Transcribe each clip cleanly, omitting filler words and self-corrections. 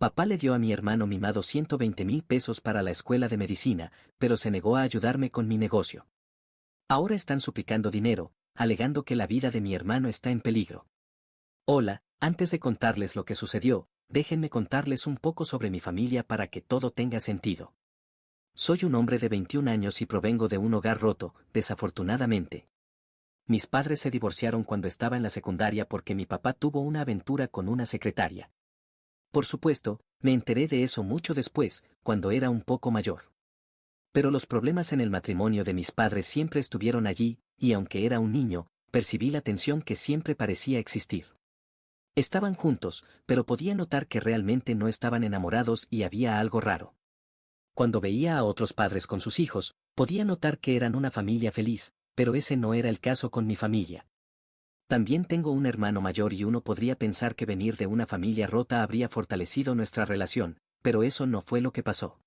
Papá le dio a mi hermano mimado 120,000 pesos para la escuela de medicina, pero se negó a ayudarme con mi negocio. Ahora están suplicando dinero, alegando que la vida de mi hermano está en peligro. Hola, antes de contarles lo que sucedió, déjenme contarles un poco sobre mi familia para que todo tenga sentido. Soy un hombre de 21 años y provengo de un hogar roto, desafortunadamente. Mis padres se divorciaron cuando estaba en la secundaria porque mi papá tuvo una aventura con una secretaria. Por supuesto, me enteré de eso mucho después, cuando era un poco mayor. Pero los problemas en el matrimonio de mis padres siempre estuvieron allí, y aunque era un niño, percibí la tensión que siempre parecía existir. Estaban juntos, pero podía notar que realmente no estaban enamorados y había algo raro. Cuando veía a otros padres con sus hijos, podía notar que eran una familia feliz, pero ese no era el caso con mi familia. También tengo un hermano mayor y uno podría pensar que venir de una familia rota habría fortalecido nuestra relación, pero eso no fue lo que pasó.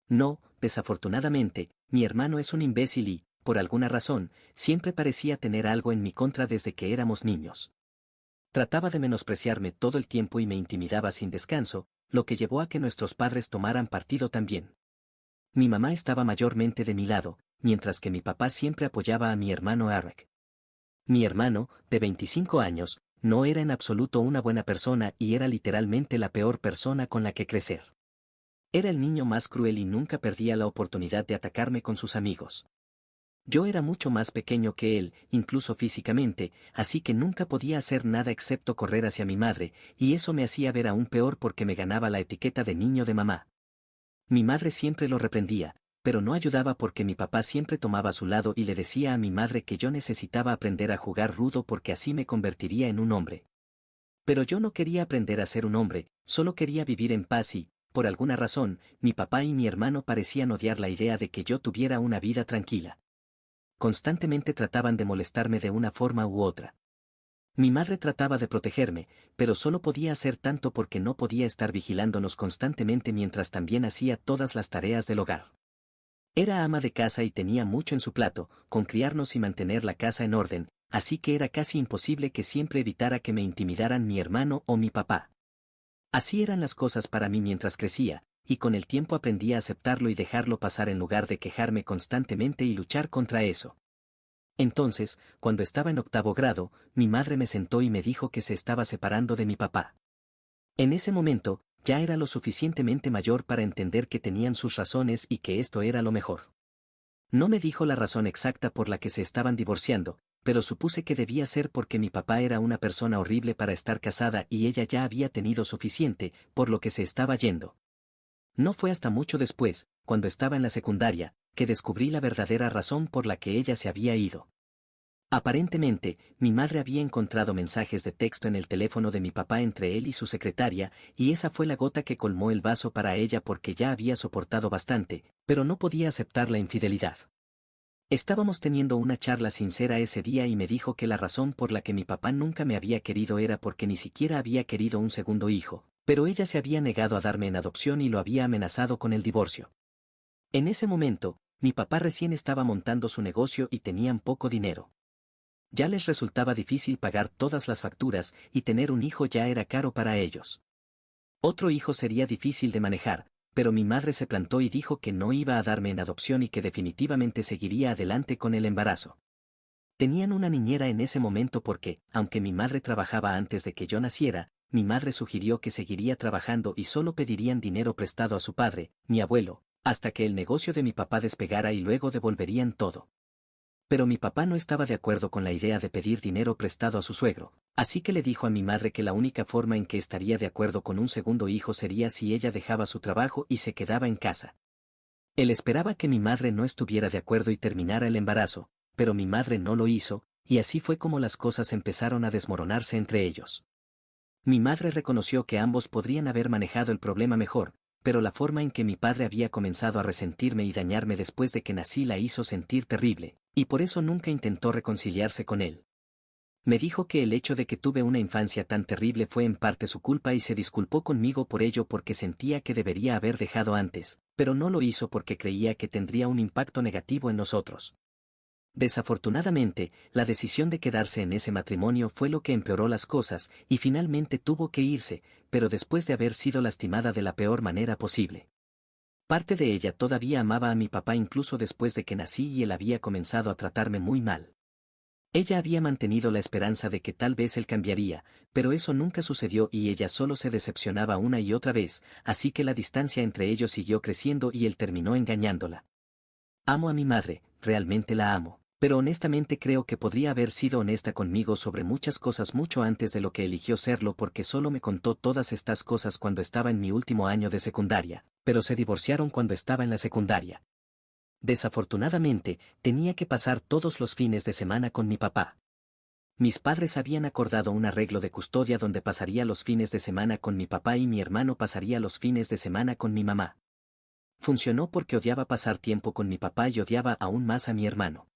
No, desafortunadamente, mi hermano es un imbécil y, por alguna razón, siempre parecía tener algo en mi contra desde que éramos niños. Trataba de menospreciarme todo el tiempo y me intimidaba sin descanso, lo que llevó a que nuestros padres tomaran partido también. Mi mamá estaba mayormente de mi lado, mientras que mi papá siempre apoyaba a mi hermano Eric. Mi hermano, de 25 años, no era en absoluto una buena persona y era literalmente la peor persona con la que crecer. Era el niño más cruel y nunca perdía la oportunidad de atacarme con sus amigos. Yo era mucho más pequeño que él, incluso físicamente, así que nunca podía hacer nada excepto correr hacia mi madre, y eso me hacía ver aún peor porque me ganaba la etiqueta de niño de mamá. Mi madre siempre lo reprendía, pero no ayudaba porque mi papá siempre tomaba su lado y le decía a mi madre que yo necesitaba aprender a jugar rudo porque así me convertiría en un hombre. Pero yo no quería aprender a ser un hombre, solo quería vivir en paz y, por alguna razón, mi papá y mi hermano parecían odiar la idea de que yo tuviera una vida tranquila. Constantemente trataban de molestarme de una forma u otra. Mi madre trataba de protegerme, pero solo podía hacer tanto porque no podía estar vigilándonos constantemente mientras también hacía todas las tareas del hogar. Era ama de casa y tenía mucho en su plato, con criarnos y mantener la casa en orden, así que era casi imposible que siempre evitara que me intimidaran mi hermano o mi papá. Así eran las cosas para mí mientras crecía, y con el tiempo aprendí a aceptarlo y dejarlo pasar en lugar de quejarme constantemente y luchar contra eso. Entonces, cuando estaba en 8º grado, mi madre me sentó y me dijo que se estaba separando de mi papá. En ese momento, ya era lo suficientemente mayor para entender que tenían sus razones y que esto era lo mejor. No me dijo la razón exacta por la que se estaban divorciando, pero supuse que debía ser porque mi papá era una persona horrible para estar casada y ella ya había tenido suficiente, por lo que se estaba yendo. No fue hasta mucho después, cuando estaba en la secundaria, que descubrí la verdadera razón por la que ella se había ido. Aparentemente, mi madre había encontrado mensajes de texto en el teléfono de mi papá entre él y su secretaria, y esa fue la gota que colmó el vaso para ella porque ya había soportado bastante, pero no podía aceptar la infidelidad. Estábamos teniendo una charla sincera ese día y me dijo que la razón por la que mi papá nunca me había querido era porque ni siquiera había querido un segundo hijo, pero ella se había negado a darme en adopción y lo había amenazado con el divorcio. En ese momento, mi papá recién estaba montando su negocio y tenían poco dinero. Ya les resultaba difícil pagar todas las facturas y tener un hijo ya era caro para ellos. Otro hijo sería difícil de manejar, pero mi madre se plantó y dijo que no iba a darme en adopción y que definitivamente seguiría adelante con el embarazo. Tenían una niñera en ese momento porque, aunque mi madre trabajaba antes de que yo naciera, mi madre sugirió que seguiría trabajando y solo pedirían dinero prestado a su padre, mi abuelo, hasta que el negocio de mi papá despegara y luego devolverían todo. Pero mi papá no estaba de acuerdo con la idea de pedir dinero prestado a su suegro, así que le dijo a mi madre que la única forma en que estaría de acuerdo con un segundo hijo sería si ella dejaba su trabajo y se quedaba en casa. Él esperaba que mi madre no estuviera de acuerdo y terminara el embarazo, pero mi madre no lo hizo, y así fue como las cosas empezaron a desmoronarse entre ellos. Mi madre reconoció que ambos podrían haber manejado el problema mejor, pero la forma en que mi padre había comenzado a resentirme y dañarme después de que nací la hizo sentir terrible, y por eso nunca intentó reconciliarse con él. Me dijo que el hecho de que tuve una infancia tan terrible fue en parte su culpa y se disculpó conmigo por ello porque sentía que debería haber dejado antes, pero no lo hizo porque creía que tendría un impacto negativo en nosotros. Desafortunadamente, la decisión de quedarse en ese matrimonio fue lo que empeoró las cosas, y finalmente tuvo que irse, pero después de haber sido lastimada de la peor manera posible. Parte de ella todavía amaba a mi papá incluso después de que nací y él había comenzado a tratarme muy mal. Ella había mantenido la esperanza de que tal vez él cambiaría, pero eso nunca sucedió y ella solo se decepcionaba una y otra vez, así que la distancia entre ellos siguió creciendo y él terminó engañándola. Amo a mi madre, realmente la amo, pero honestamente creo que podría haber sido honesta conmigo sobre muchas cosas mucho antes de lo que eligió serlo porque solo me contó todas estas cosas cuando estaba en mi último año de secundaria, pero se divorciaron cuando estaba en la secundaria. Desafortunadamente, tenía que pasar todos los fines de semana con mi papá. Mis padres habían acordado un arreglo de custodia donde pasaría los fines de semana con mi papá y mi hermano pasaría los fines de semana con mi mamá. Funcionó porque odiaba pasar tiempo con mi papá y odiaba aún más a mi hermano.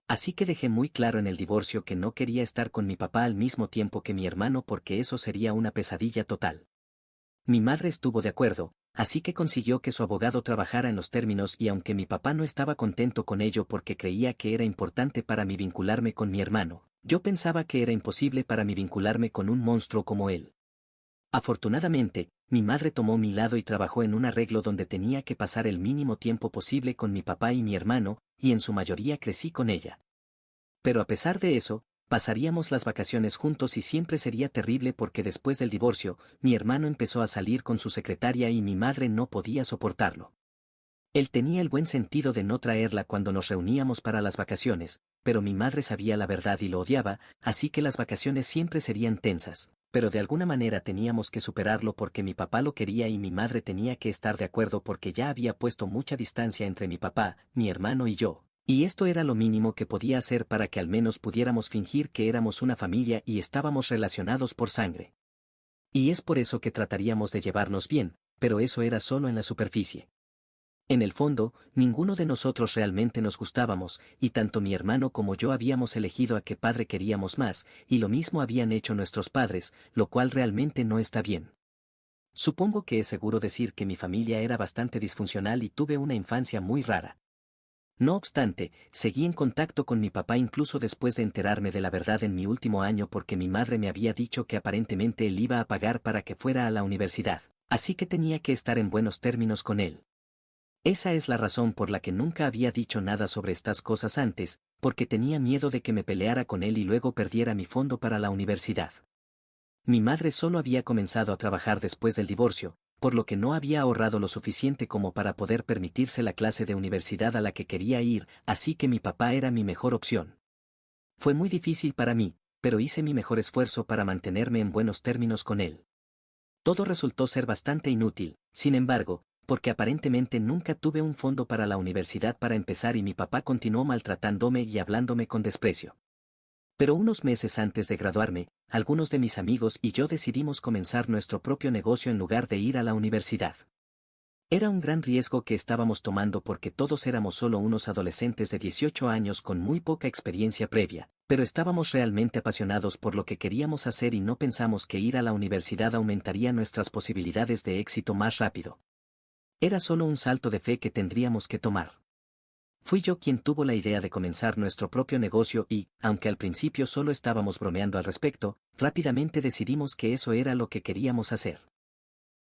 Así que dejé muy claro en el divorcio que no quería estar con mi papá al mismo tiempo que mi hermano porque eso sería una pesadilla total. Mi madre estuvo de acuerdo, así que consiguió que su abogado trabajara en los términos y aunque mi papá no estaba contento con ello porque creía que era importante para mí vincularme con mi hermano, yo pensaba que era imposible para mí vincularme con un monstruo como él. Afortunadamente, mi madre tomó mi lado y trabajó en un arreglo donde tenía que pasar el mínimo tiempo posible con mi papá y mi hermano, y en su mayoría crecí con ella. Pero a pesar de eso, pasaríamos las vacaciones juntos y siempre sería terrible porque después del divorcio, mi hermano empezó a salir con su secretaria y mi madre no podía soportarlo. Él tenía el buen sentido de no traerla cuando nos reuníamos para las vacaciones, pero mi madre sabía la verdad y lo odiaba, así que las vacaciones siempre serían tensas, pero de alguna manera teníamos que superarlo porque mi papá lo quería y mi madre tenía que estar de acuerdo porque ya había puesto mucha distancia entre mi papá, mi hermano y yo. Y esto era lo mínimo que podía hacer para que al menos pudiéramos fingir que éramos una familia y estábamos relacionados por sangre. Y es por eso que trataríamos de llevarnos bien, pero eso era solo en la superficie. En el fondo, ninguno de nosotros realmente nos gustábamos, y tanto mi hermano como yo habíamos elegido a qué padre queríamos más, y lo mismo habían hecho nuestros padres, lo cual realmente no está bien. Supongo que es seguro decir que mi familia era bastante disfuncional y tuve una infancia muy rara. No obstante, seguí en contacto con mi papá incluso después de enterarme de la verdad en mi último año porque mi madre me había dicho que aparentemente él iba a pagar para que fuera a la universidad, así que tenía que estar en buenos términos con él. Esa es la razón por la que nunca había dicho nada sobre estas cosas antes, porque tenía miedo de que me peleara con él y luego perdiera mi fondo para la universidad. Mi madre solo había comenzado a trabajar después del divorcio, por lo que no había ahorrado lo suficiente como para poder permitirse la clase de universidad a la que quería ir, así que mi papá era mi mejor opción. Fue muy difícil para mí, pero hice mi mejor esfuerzo para mantenerme en buenos términos con él. Todo resultó ser bastante inútil, sin embargo, porque aparentemente nunca tuve un fondo para la universidad para empezar y mi papá continuó maltratándome y hablándome con desprecio. Pero unos meses antes de graduarme, algunos de mis amigos y yo decidimos comenzar nuestro propio negocio en lugar de ir a la universidad. Era un gran riesgo que estábamos tomando porque todos éramos solo unos adolescentes de 18 años con muy poca experiencia previa, pero estábamos realmente apasionados por lo que queríamos hacer y no pensamos que ir a la universidad aumentaría nuestras posibilidades de éxito más rápido. Era solo un salto de fe que tendríamos que tomar. Fui yo quien tuvo la idea de comenzar nuestro propio negocio y, aunque al principio solo estábamos bromeando al respecto, rápidamente decidimos que eso era lo que queríamos hacer.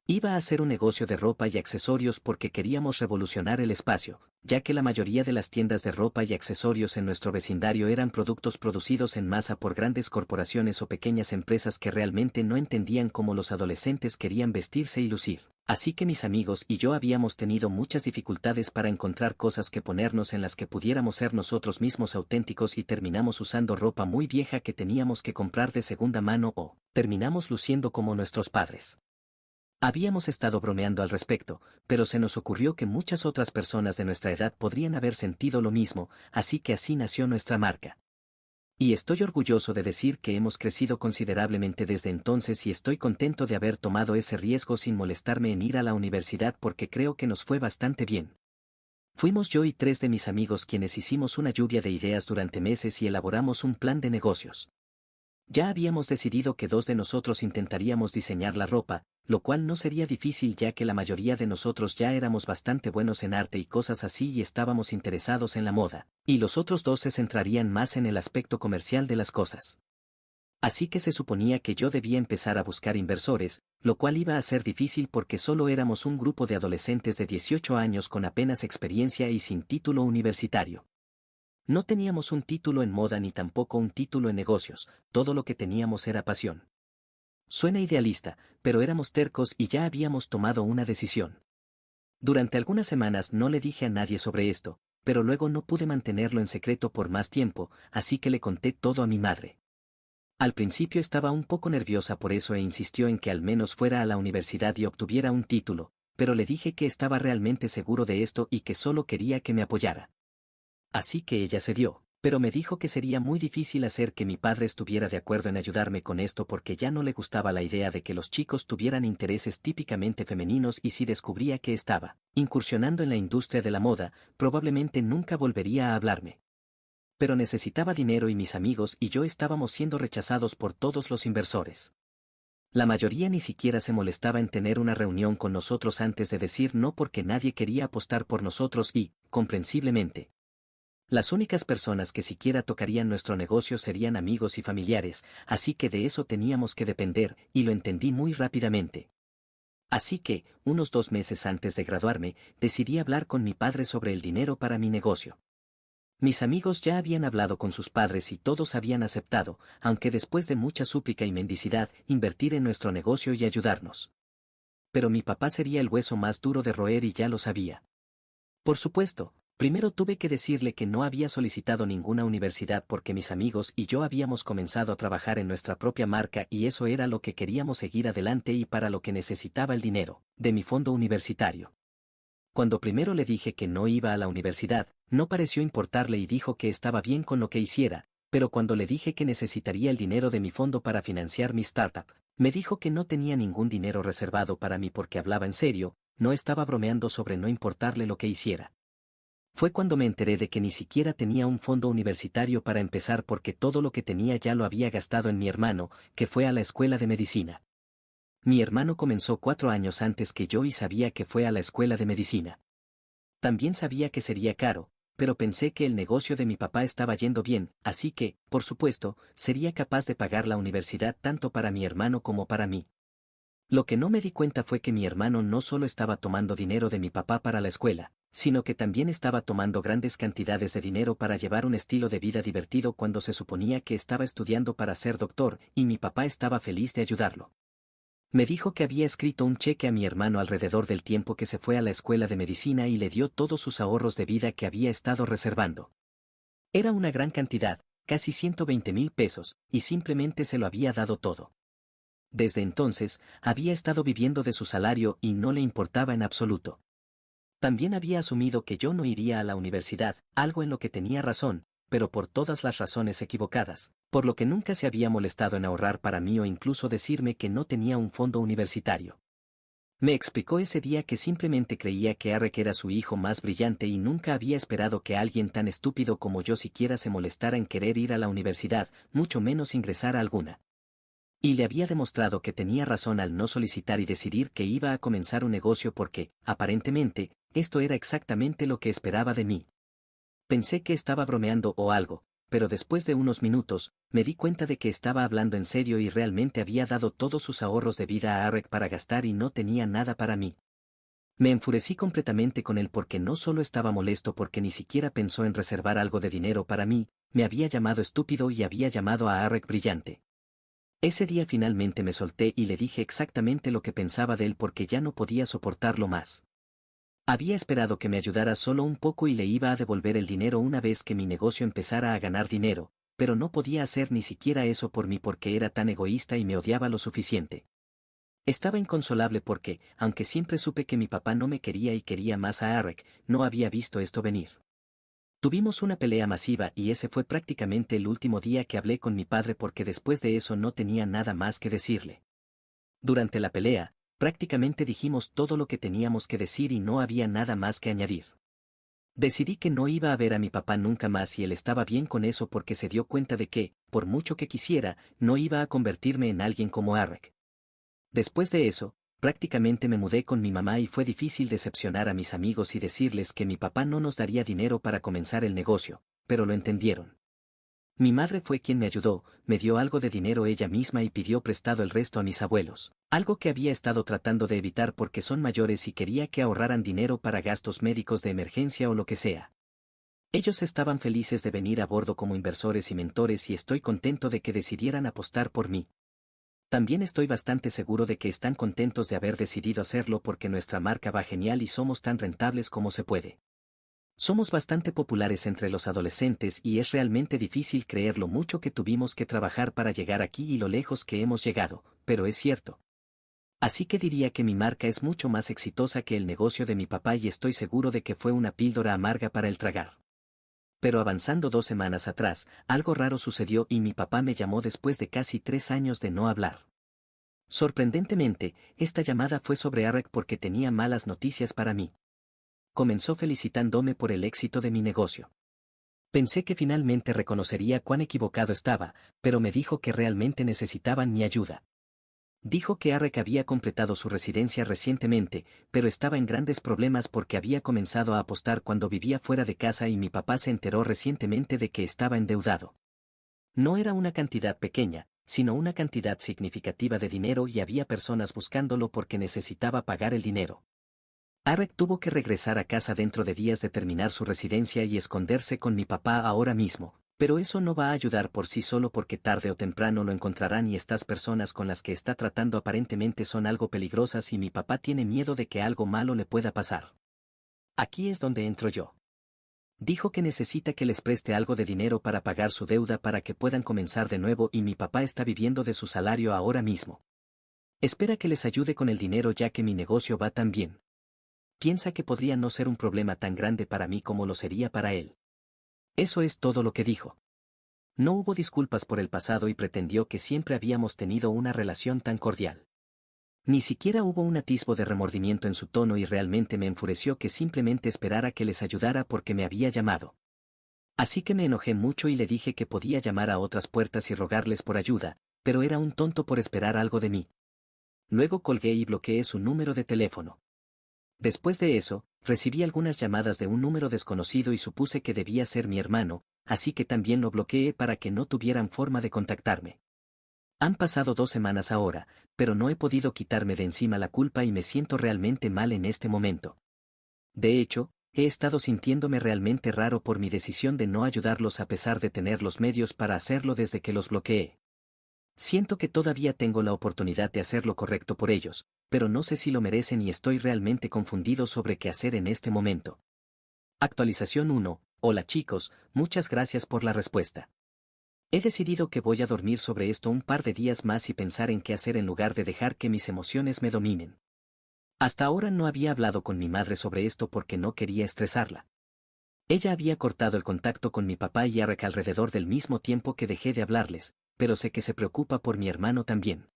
Iba a ser un negocio de ropa y accesorios porque queríamos revolucionar el espacio, ya que la mayoría de las tiendas de ropa y accesorios en nuestro vecindario eran productos producidos en masa por grandes corporaciones o pequeñas empresas que realmente no entendían cómo los adolescentes querían vestirse y lucir. Así que mis amigos y yo habíamos tenido muchas dificultades para encontrar cosas que ponernos en las que pudiéramos ser nosotros mismos auténticos y terminamos usando ropa muy vieja que teníamos que comprar de segunda mano o terminamos luciendo como nuestros padres. Habíamos estado bromeando al respecto, pero se nos ocurrió que muchas otras personas de nuestra edad podrían haber sentido lo mismo, así que así nació nuestra marca. Y estoy orgulloso de decir que hemos crecido considerablemente desde entonces y estoy contento de haber tomado ese riesgo sin molestarme en ir a la universidad porque creo que nos fue bastante bien. Fuimos yo y 3 de mis amigos quienes hicimos una lluvia de ideas durante meses y elaboramos un plan de negocios. Ya habíamos decidido que 2 de nosotros intentaríamos diseñar la ropa, lo cual no sería difícil ya que la mayoría de nosotros ya éramos bastante buenos en arte y cosas así y estábamos interesados en la moda, y los otros dos se centrarían más en el aspecto comercial de las cosas. Así que se suponía que yo debía empezar a buscar inversores, lo cual iba a ser difícil porque solo éramos un grupo de adolescentes de 18 años con apenas experiencia y sin título universitario. No teníamos un título en moda ni tampoco un título en negocios, todo lo que teníamos era pasión. Suena idealista, pero éramos tercos y ya habíamos tomado una decisión. Durante algunas semanas no le dije a nadie sobre esto, pero luego no pude mantenerlo en secreto por más tiempo, así que le conté todo a mi madre. Al principio estaba un poco nerviosa por eso e insistió en que al menos fuera a la universidad y obtuviera un título, pero le dije que estaba realmente seguro de esto y que solo quería que me apoyara. Así que ella cedió, pero me dijo que sería muy difícil hacer que mi padre estuviera de acuerdo en ayudarme con esto porque ya no le gustaba la idea de que los chicos tuvieran intereses típicamente femeninos y si descubría que estaba incursionando en la industria de la moda, probablemente nunca volvería a hablarme. Pero necesitaba dinero y mis amigos y yo estábamos siendo rechazados por todos los inversores. La mayoría ni siquiera se molestaba en tener una reunión con nosotros antes de decir no porque nadie quería apostar por nosotros y, comprensiblemente, las únicas personas que siquiera tocarían nuestro negocio serían amigos y familiares, así que de eso teníamos que depender, y lo entendí muy rápidamente. Así que, unos 2 meses antes de graduarme, decidí hablar con mi padre sobre el dinero para mi negocio. Mis amigos ya habían hablado con sus padres y todos habían aceptado, aunque después de mucha súplica y mendicidad, invertir en nuestro negocio y ayudarnos. Pero mi papá sería el hueso más duro de roer y ya lo sabía. Por supuesto, primero tuve que decirle que no había solicitado ninguna universidad porque mis amigos y yo habíamos comenzado a trabajar en nuestra propia marca y eso era lo que queríamos seguir adelante y para lo que necesitaba el dinero, de mi fondo universitario. Cuando primero le dije que no iba a la universidad, no pareció importarle y dijo que estaba bien con lo que hiciera, pero cuando le dije que necesitaría el dinero de mi fondo para financiar mi startup, me dijo que no tenía ningún dinero reservado para mí porque hablaba en serio, no estaba bromeando sobre no importarle lo que hiciera. Fue cuando me enteré de que ni siquiera tenía un fondo universitario para empezar porque todo lo que tenía ya lo había gastado en mi hermano, que fue a la escuela de medicina. Mi hermano comenzó 4 años antes que yo y sabía que fue a la escuela de medicina. También sabía que sería caro, pero pensé que el negocio de mi papá estaba yendo bien, así que, por supuesto, sería capaz de pagar la universidad tanto para mi hermano como para mí. Lo que no me di cuenta fue que mi hermano no solo estaba tomando dinero de mi papá para la escuela, sino que también estaba tomando grandes cantidades de dinero para llevar un estilo de vida divertido cuando se suponía que estaba estudiando para ser doctor, y mi papá estaba feliz de ayudarlo. Me dijo que había escrito un cheque a mi hermano alrededor del tiempo que se fue a la escuela de medicina y le dio todos sus ahorros de vida que había estado reservando. Era una gran cantidad, casi 120,000 pesos, y simplemente se lo había dado todo. Desde entonces, había estado viviendo de su salario y no le importaba en absoluto. También había asumido que yo no iría a la universidad, algo en lo que tenía razón, pero por todas las razones equivocadas, por lo que nunca se había molestado en ahorrar para mí o incluso decirme que no tenía un fondo universitario. Me explicó ese día que simplemente creía que Arek era su hijo más brillante y nunca había esperado que alguien tan estúpido como yo siquiera se molestara en querer ir a la universidad, mucho menos ingresar a alguna. Y le había demostrado que tenía razón al no solicitar y decidir que iba a comenzar un negocio porque, aparentemente, esto era exactamente lo que esperaba de mí. Pensé que estaba bromeando o algo, pero después de unos minutos, me di cuenta de que estaba hablando en serio y realmente había dado todos sus ahorros de vida a Arek para gastar y no tenía nada para mí. Me enfurecí completamente con él porque no solo estaba molesto porque ni siquiera pensó en reservar algo de dinero para mí, me había llamado estúpido y había llamado a Arek brillante. Ese día finalmente me solté y le dije exactamente lo que pensaba de él porque ya no podía soportarlo más. Había esperado que me ayudara solo un poco y le iba a devolver el dinero una vez que mi negocio empezara a ganar dinero, pero no podía hacer ni siquiera eso por mí porque era tan egoísta y me odiaba lo suficiente. Estaba inconsolable porque, aunque siempre supe que mi papá no me quería y quería más a Arek, no había visto esto venir. Tuvimos una pelea masiva y ese fue prácticamente el último día que hablé con mi padre porque después de eso no tenía nada más que decirle. Durante la pelea, prácticamente dijimos todo lo que teníamos que decir y no había nada más que añadir. Decidí que no iba a ver a mi papá nunca más y él estaba bien con eso porque se dio cuenta de que, por mucho que quisiera, no iba a convertirme en alguien como Arek. Después de eso, Prácticamente me mudé con mi mamá y fue difícil decepcionar a mis amigos y decirles que mi papá no nos daría dinero para comenzar el negocio, pero lo entendieron. Mi madre fue quien me ayudó, me dio algo de dinero ella misma y pidió prestado el resto a mis abuelos, algo que había estado tratando de evitar porque son mayores y quería que ahorraran dinero para gastos médicos de emergencia o lo que sea. Ellos estaban felices de venir a bordo como inversores y mentores y estoy contento de que decidieran apostar por mí. También estoy bastante seguro de que están contentos de haber decidido hacerlo porque nuestra marca va genial y somos tan rentables como se puede. Somos bastante populares entre los adolescentes y es realmente difícil creer lo mucho que tuvimos que trabajar para llegar aquí y lo lejos que hemos llegado, pero es cierto. Así que diría que mi marca es mucho más exitosa que el negocio de mi papá y estoy seguro de que fue una píldora amarga para el tragar. Pero avanzando 2 semanas atrás, algo raro sucedió y mi papá me llamó después de casi 3 años de no hablar. Sorprendentemente, esta llamada fue sobre Arek porque tenía malas noticias para mí. Comenzó felicitándome por el éxito de mi negocio. Pensé que finalmente reconocería cuán equivocado estaba, pero me dijo que realmente necesitaban mi ayuda. Dijo que Arek había completado su residencia recientemente, pero estaba en grandes problemas porque había comenzado a apostar cuando vivía fuera de casa y mi papá se enteró recientemente de que estaba endeudado. No era una cantidad pequeña, sino una cantidad significativa de dinero y había personas buscándolo porque necesitaba pagar el dinero. Arek tuvo que regresar a casa dentro de días de terminar su residencia y esconderse con mi papá ahora mismo, pero eso no va a ayudar por sí solo porque tarde o temprano lo encontrarán y estas personas con las que está tratando aparentemente son algo peligrosas y mi papá tiene miedo de que algo malo le pueda pasar. Aquí es donde entro yo. Dijo que necesita que les preste algo de dinero para pagar su deuda para que puedan comenzar de nuevo y mi papá está viviendo de su salario ahora mismo. Espera que les ayude con el dinero ya que mi negocio va tan bien. Piensa que podría no ser un problema tan grande para mí como lo sería para él. Eso es todo lo que dijo. No hubo disculpas por el pasado y pretendió que siempre habíamos tenido una relación tan cordial. Ni siquiera hubo un atisbo de remordimiento en su tono y realmente me enfureció que simplemente esperara que les ayudara porque me había llamado. Así que me enojé mucho y le dije que podía llamar a otras puertas y rogarles por ayuda, pero era un tonto por esperar algo de mí. Luego colgué y bloqueé su número de teléfono. Después de eso, recibí algunas llamadas de un número desconocido y supuse que debía ser mi hermano, así que también lo bloqueé para que no tuvieran forma de contactarme. Han pasado 2 semanas ahora, pero no he podido quitarme de encima la culpa y me siento realmente mal en este momento. De hecho, he estado sintiéndome realmente raro por mi decisión de no ayudarlos a pesar de tener los medios para hacerlo desde que los bloqueé. Siento que todavía tengo la oportunidad de hacer lo correcto por ellos, pero no sé si lo merecen y estoy realmente confundido sobre qué hacer en este momento. Actualización 1. Hola chicos, muchas gracias por la respuesta. He decidido que voy a dormir sobre esto un par de días más y pensar en qué hacer en lugar de dejar que mis emociones me dominen. Hasta ahora no había hablado con mi madre sobre esto porque no quería estresarla. Ella había cortado el contacto con mi papá y Arek alrededor del mismo tiempo que dejé de hablarles, pero sé que se preocupa por mi hermano también.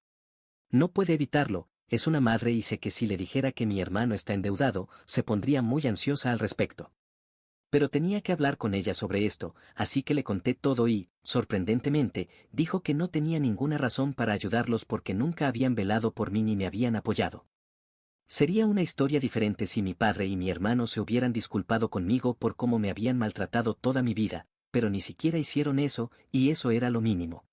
No puede evitarlo, es una madre y sé que si le dijera que mi hermano está endeudado, se pondría muy ansiosa al respecto. Pero tenía que hablar con ella sobre esto, así que le conté todo y, sorprendentemente, dijo que no tenía ninguna razón para ayudarlos porque nunca habían velado por mí ni me habían apoyado. Sería una historia diferente si mi padre y mi hermano se hubieran disculpado conmigo por cómo me habían maltratado toda mi vida, pero ni siquiera hicieron eso, y eso era lo mínimo.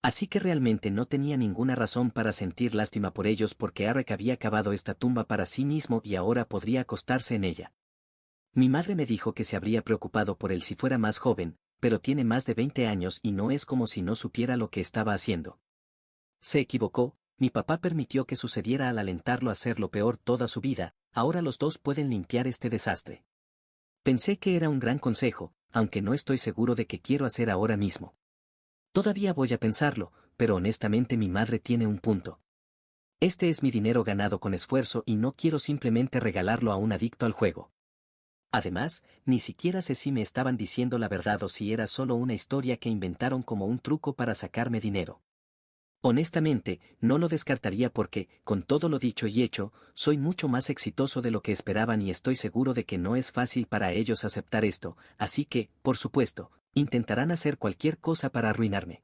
Así que realmente no tenía ninguna razón para sentir lástima por ellos porque Arek había cavado esta tumba para sí mismo y ahora podría acostarse en ella. Mi madre me dijo que se habría preocupado por él si fuera más joven, pero tiene más de 20 años y no es como si no supiera lo que estaba haciendo. Se equivocó, mi papá permitió que sucediera al alentarlo a hacer lo peor toda su vida, ahora los dos pueden limpiar este desastre. Pensé que era un gran consejo, aunque no estoy seguro de qué quiero hacer ahora mismo. Todavía voy a pensarlo, pero honestamente mi madre tiene un punto. Este es mi dinero ganado con esfuerzo y no quiero simplemente regalarlo a un adicto al juego. Además, ni siquiera sé si me estaban diciendo la verdad o si era solo una historia que inventaron como un truco para sacarme dinero. Honestamente, no lo descartaría porque, con todo lo dicho y hecho, soy mucho más exitoso de lo que esperaban y estoy seguro de que no es fácil para ellos aceptar esto, así que, por supuesto, intentarán hacer cualquier cosa para arruinarme.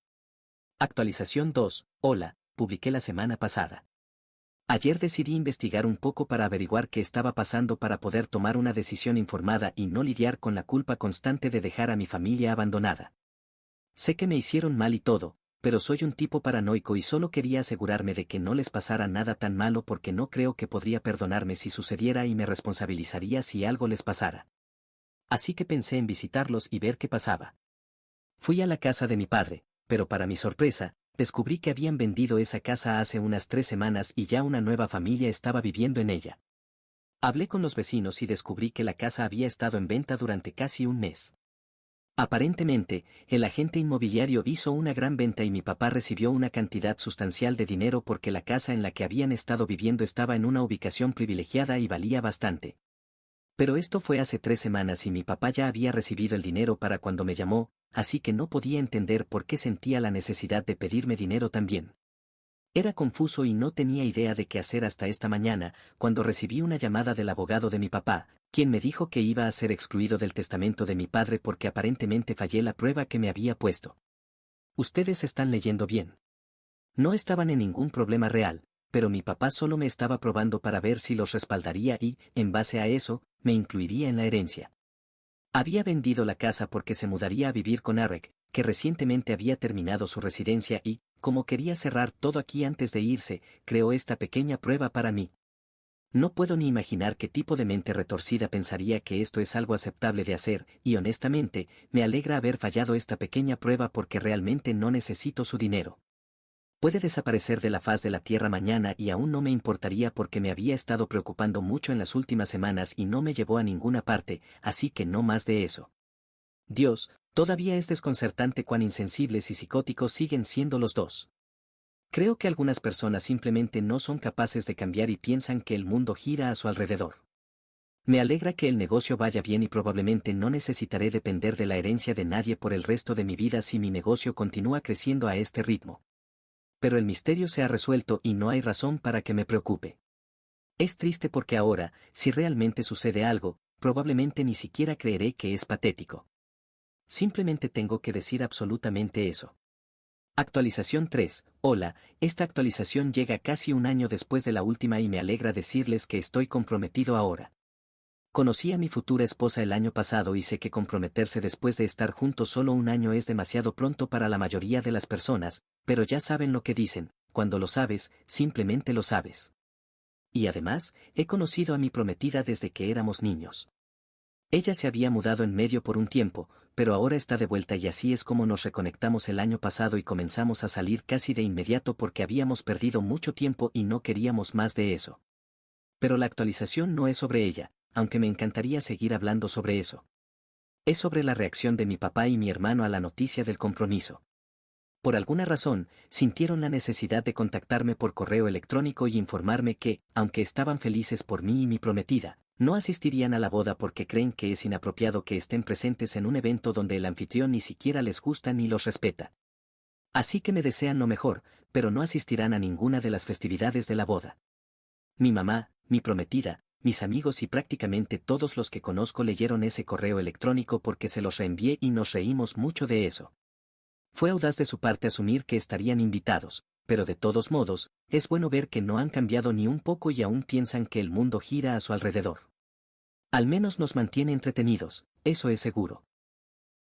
Actualización 2. Hola, publiqué la semana pasada. Ayer decidí investigar un poco para averiguar qué estaba pasando para poder tomar una decisión informada y no lidiar con la culpa constante de dejar a mi familia abandonada. Sé que me hicieron mal y todo, pero soy un tipo paranoico y solo quería asegurarme de que no les pasara nada tan malo porque no creo que podría perdonarme si sucediera y me responsabilizaría si algo les pasara. Así que pensé en visitarlos y ver qué pasaba. Fui a la casa de mi padre, pero para mi sorpresa, descubrí que habían vendido esa casa hace unas 3 semanas y ya una nueva familia estaba viviendo en ella. Hablé con los vecinos y descubrí que la casa había estado en venta durante casi un mes. Aparentemente, el agente inmobiliario hizo una gran venta y mi papá recibió una cantidad sustancial de dinero porque la casa en la que habían estado viviendo estaba en una ubicación privilegiada y valía bastante. Pero esto fue hace 3 semanas y mi papá ya había recibido el dinero para cuando me llamó, así que no podía entender por qué sentía la necesidad de pedirme dinero también. Era confuso y no tenía idea de qué hacer hasta esta mañana, cuando recibí una llamada del abogado de mi papá, quien me dijo que iba a ser excluido del testamento de mi padre porque aparentemente fallé la prueba que me había puesto. Ustedes están leyendo bien. No estaban en ningún problema real, pero mi papá solo me estaba probando para ver si los respaldaría y, en base a eso, me incluiría en la herencia. Había vendido la casa porque se mudaría a vivir con Eric, que recientemente había terminado su residencia y, como quería cerrar todo aquí antes de irse, creó esta pequeña prueba para mí. No puedo ni imaginar qué tipo de mente retorcida pensaría que esto es algo aceptable de hacer, y honestamente, me alegra haber fallado esta pequeña prueba porque realmente no necesito su dinero. Puede desaparecer de la faz de la tierra mañana y aún no me importaría porque me había estado preocupando mucho en las últimas semanas y no me llevó a ninguna parte, así que no más de eso. Dios, todavía es desconcertante cuán insensibles y psicóticos siguen siendo los dos. Creo que algunas personas simplemente no son capaces de cambiar y piensan que el mundo gira a su alrededor. Me alegra que el negocio vaya bien y probablemente no necesitaré depender de la herencia de nadie por el resto de mi vida si mi negocio continúa creciendo a este ritmo. Pero el misterio se ha resuelto y no hay razón para que me preocupe. Es triste porque ahora, si realmente sucede algo, probablemente ni siquiera creeré que es patético. Simplemente tengo que decir absolutamente eso. Actualización 3. Hola, esta actualización llega casi un año después de la última y me alegra decirles que estoy comprometido ahora. Conocí a mi futura esposa el año pasado y sé que comprometerse después de estar juntos solo un año es demasiado pronto para la mayoría de las personas, pero ya saben lo que dicen, cuando lo sabes, simplemente lo sabes. Y además, he conocido a mi prometida desde que éramos niños. Ella se había mudado en medio por un tiempo, pero ahora está de vuelta y así es como nos reconectamos el año pasado y comenzamos a salir casi de inmediato porque habíamos perdido mucho tiempo y no queríamos más de eso. Pero la actualización no es sobre ella, aunque me encantaría seguir hablando sobre eso. Es sobre la reacción de mi papá y mi hermano a la noticia del compromiso. Por alguna razón, sintieron la necesidad de contactarme por correo electrónico y informarme que, aunque estaban felices por mí y mi prometida, no asistirían a la boda porque creen que es inapropiado que estén presentes en un evento donde el anfitrión ni siquiera les gusta ni los respeta. Así que me desean lo mejor, pero no asistirán a ninguna de las festividades de la boda. Mi mamá, mi prometida, mis amigos y prácticamente todos los que conozco leyeron ese correo electrónico porque se los reenvié y nos reímos mucho de eso. Fue audaz de su parte asumir que estarían invitados, pero de todos modos, es bueno ver que no han cambiado ni un poco y aún piensan que el mundo gira a su alrededor. Al menos nos mantiene entretenidos, eso es seguro.